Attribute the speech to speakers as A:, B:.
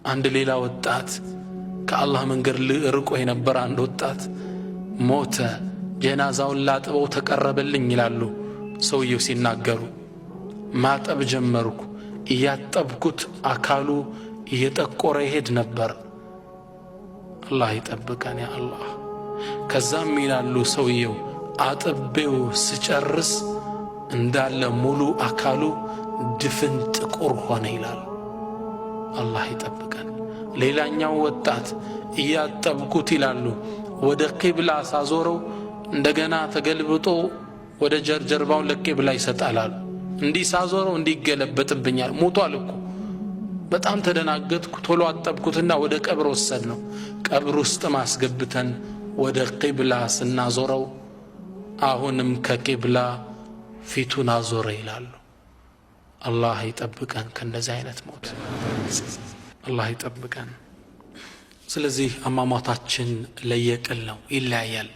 A: አንድ ሌላ ወጣት ከአላህ መንገድ ርቆ የነበረ አንድ ወጣት ሞተ። ጀናዛውን ላጥበው ተቀረበልኝ ይላሉ ሰውየው ሲናገሩ። ማጠብ ጀመርኩ። እያጠብኩት አካሉ እየጠቆረ ይሄድ ነበር። አላህ ይጠብቀን ያ አላህ። ከዛም ይላሉ ሰውየው አጥቤው ስጨርስ እንዳለ ሙሉ አካሉ ድፍን ጥቁር ሆነ ይላል። አላህ ይጠብቀን። ሌላኛው ወጣት እያጠብኩት ይላሉ ወደ ቂብላ ሳዞረው እንደገና ተገልብጦ ወደ ጀርባው ለቂብላ ይሰጣላል። እንዲህ ሳዞረው እንዲገለበጥብኛል። ሞቷል እኮ። በጣም ተደናገጥኩ። ቶሎ አጠብኩትና ወደ ቀብር ወሰድነው። ቀብር ውስጥ ማስገብተን ወደ ቂብላ ስናዞረው አሁንም ከቂብላ ፊቱን አዞረ ይላሉ። አላህ ይጠብቀን ከእንደዚህ አይነት ሞት። አላህ ይጠብቀን። ስለዚህ አሟሟታችን ለየቅል ነው፣ ይለያያል።